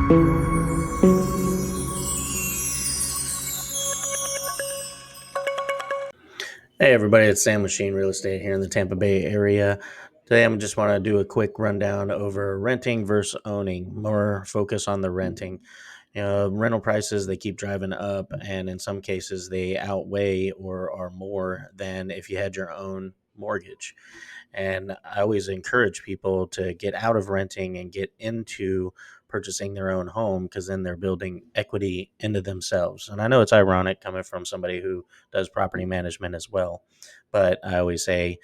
Hey everybody, it's Sam Machine Real Estate here in the Tampa Bay area. Today I'm just want to do a quick rundown over renting versus owning, more focus on the renting. Rental prices they keep driving up, and in some cases they outweigh or are more than if you had your own mortgage. And I always encourage people to get out of renting and get into purchasing their own home because then they're building equity into themselves. And I know it's ironic coming from somebody who does property management as well, but I always say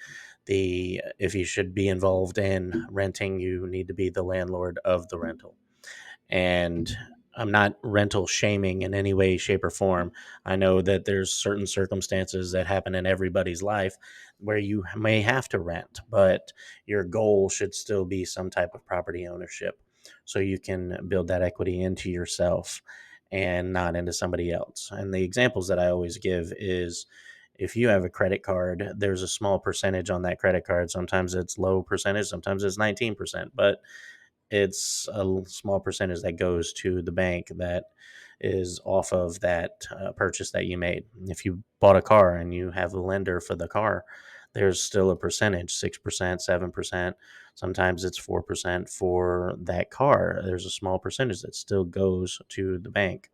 the if you should be involved in renting, you need to be the landlord of the rental. And I'm not rental shaming in any way, shape, or form. I know that there's certain circumstances that happen in everybody's life where you may have to rent, but your goal should still be some type of property ownership so you can build that equity into yourself and not into somebody else. And the examples that I always give is if you have a credit card, there's a small percentage on that credit card. Sometimes it's low percentage, sometimes it's 19%, but it's a small percentage that goes to the bank that is off of that purchase that you made. If you bought a car and you have a lender for the car, there's still a percentage, 6%, 7%. Sometimes it's 4% for that car. There's a small percentage that still goes to the bank.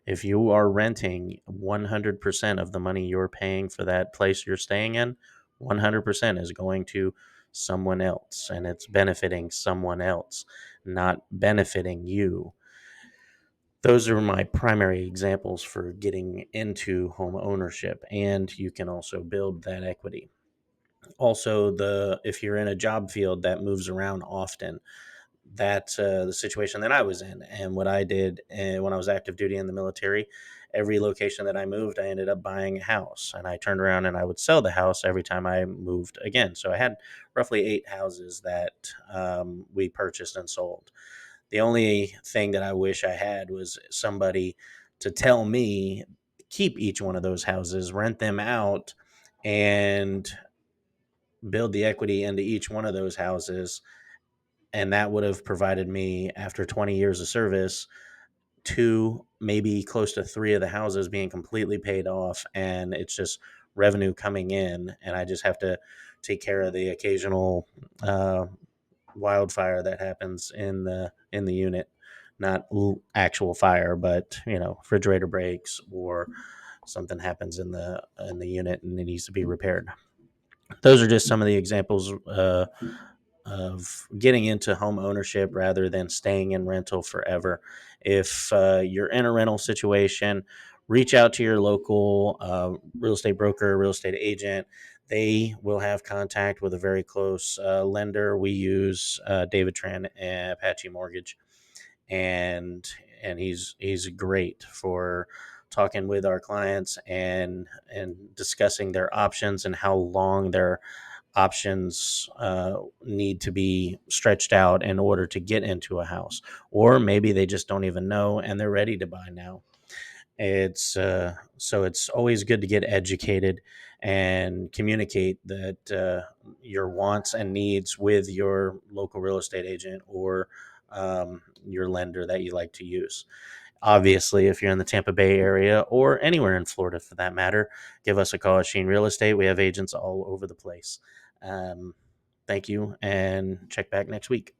If you are renting, 100% of the money you're paying for that place you're staying in, 100% is going to someone else, and it's benefiting someone else, not benefiting you. Those are my primary examples for getting into home ownership, and you can also build that equity. Also, the if you're in a job field that moves around often, that's the situation that I was in. And what I did when I was active duty in the military, every location that I moved, I ended up buying a house. And I turned around and I would sell the house every time I moved again. So I had roughly 8 houses that we purchased and sold. The only thing that I wish I had was somebody to tell me keep each one of those houses, rent them out, and build the equity into each one of those houses, and that would have provided me after 20 years of service two, maybe close to three of the houses being completely paid off, and it's just revenue coming in, and I just have to take care of the occasional uh, wildfire that happens in the unit. Not actual fire, but refrigerator breaks or something happens in the unit and it needs to be repaired. Those are just some of the examples of getting into home ownership rather than staying in rental forever. If you're in a rental situation, reach out to your local real estate broker, real estate agent. They will have contact with a very close lender. We use David Tran and Apache Mortgage, and he's great for talking with our clients and discussing their options and how long their options need to be stretched out in order to get into a house, or maybe they just don't even know and they're ready to buy now. It's always good to get educated and communicate that your wants and needs with your local real estate agent or your lender that you like to use. Obviously, if you're in the Tampa Bay area or anywhere in Florida for that matter, give us a call at Sheen Real Estate. We have agents all over the place. Um, Thank you, and check back next week.